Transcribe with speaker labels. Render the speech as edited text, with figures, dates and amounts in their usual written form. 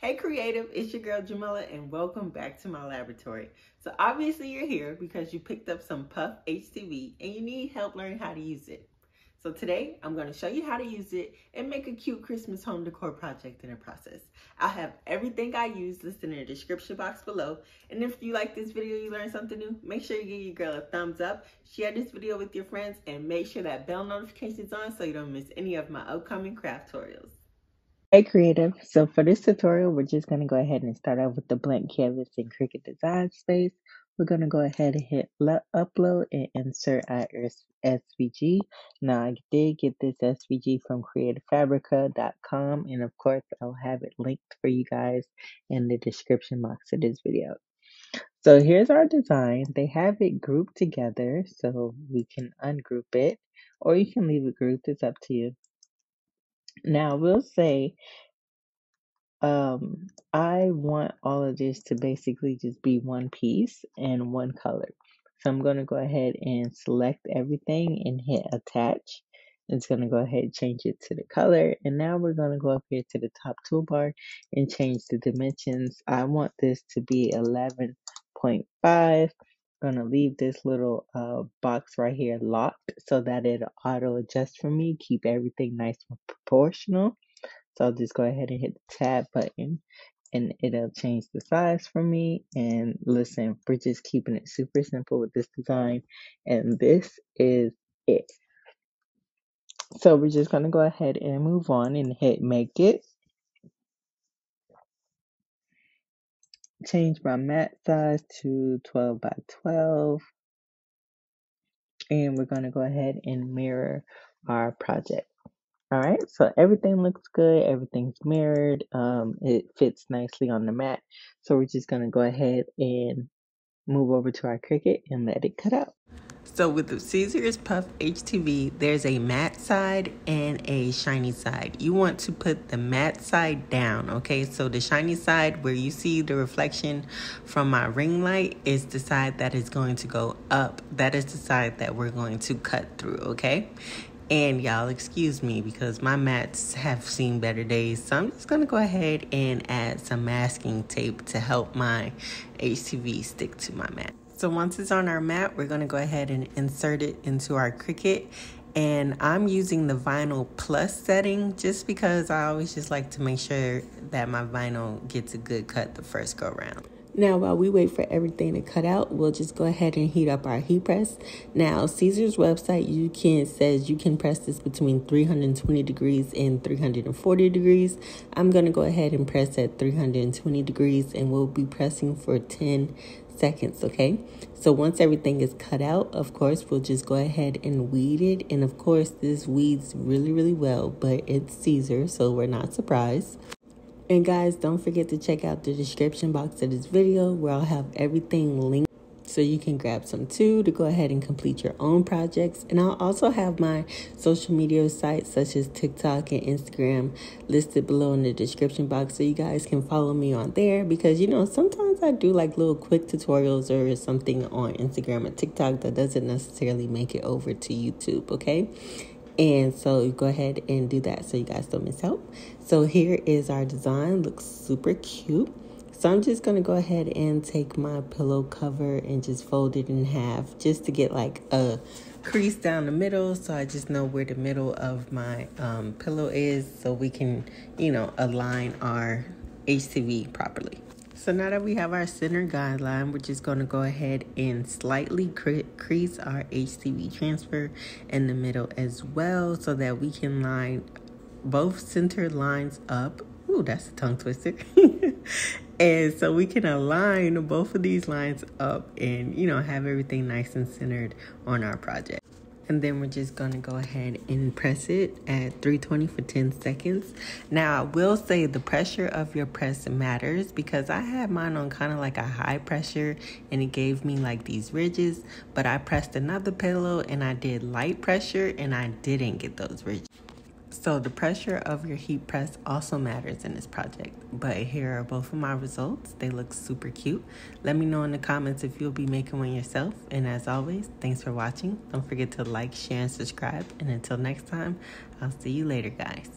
Speaker 1: Hey creative, it's your girl Jamila and welcome back to my laboratory. So obviously you're here because you picked up some Puff HTV and you need help learning how to use it. So today I'm going to show you how to use it and make a cute Christmas home decor project in the process. I'll have everything I use listed in the description box below. And if you like this video, you learned something new, make sure you give your girl a thumbs up, share this video with your friends, and make sure that bell notification's on so you don't miss any of my upcoming craft tutorials. Hey creative, so for this tutorial we're just going to go ahead and start out with the blank canvas in Cricut design space. We're going to go ahead and hit upload and insert our SVG. Now I did get this SVG from creativefabrica.com, and of course I'll have it linked for you guys in the description box of this video. So here's our design. They have it grouped together so we can ungroup it, or you can leave it grouped, it's up to you. Now we'll say I want all of this to basically just be one piece and one color. So I'm going to go ahead and select everything and hit attach. It's going to go ahead and change it to the color. And now we're going to go up here to the top toolbar and change the dimensions. I want this to be 11.5. I'm going to leave this little box right here locked so that it'll auto adjust for me. Keep everything nice and proportional. So I'll just go ahead and hit the tab button and it'll change the size for me. And listen, we're just keeping it super simple with this design. And this is it. So we're just going to go ahead and move on and hit make it. Change my mat size to 12 by 12. And we're going to go ahead and mirror our project. All right, so everything looks good. Everything's mirrored. It fits nicely on the mat. So we're just gonna go ahead and move over to our Cricut and let it cut out. So with the Siser Puff HTV, there's a matte side and a shiny side. You want to put the matte side down, okay? So the shiny side where you see the reflection from my ring light is the side that is going to go up. That is the side that we're going to cut through, okay? And y'all excuse me because my mats have seen better days. So I'm just going to go ahead and add some masking tape to help my HTV stick to my mat. So once it's on our mat, we're going to go ahead and insert it into our Cricut. And I'm using the vinyl plus setting just because I always just like to make sure that my vinyl gets a good cut the first go round. Now, while we wait for everything to cut out, we'll just go ahead and heat up our heat press. Now, Siser's website says you can press this between 320 degrees and 340 degrees. I'm going to go ahead and press at 320 degrees, and we'll be pressing for 10 seconds, okay? So once everything is cut out, of course, we'll just go ahead and weed it. And of course, this weeds really, really well, but it's Siser, so we're not surprised. And guys, don't forget to check out the description box of this video where I'll have everything linked so you can grab some too to go ahead and complete your own projects. And I'll also have my social media sites such as TikTok and Instagram listed below in the description box so you guys can follow me on there because, you know, sometimes I do like little quick tutorials or something on Instagram or TikTok that doesn't necessarily make it over to YouTube, okay? And so go ahead and do that so you guys don't miss out. So here is our design. Looks super cute. So I'm just going to go ahead and take my pillow cover and just fold it in half just to get like a crease down the middle. So I just know where the middle of my pillow is so we can, you know, align our HTV properly. So now that we have our center guideline, we're just going to go ahead and slightly crease our HTV transfer in the middle as well so that we can line both center lines up. Ooh, that's a tongue twister. And so we can align both of these lines up and, you know, have everything nice and centered on our project. And then we're just going to go ahead and press it at 320 for 10 seconds. Now, I will say the pressure of your press matters because I had mine on kind of like a high pressure and it gave me like these ridges. But I pressed another pillow and I did light pressure and I didn't get those ridges. So the pressure of your heat press also matters in this project. But here are both of my results. They look super cute. Let me know in the comments if you'll be making one yourself. And as always, thanks for watching. Don't forget to like, share, and subscribe. And until next time, I'll see you later, guys.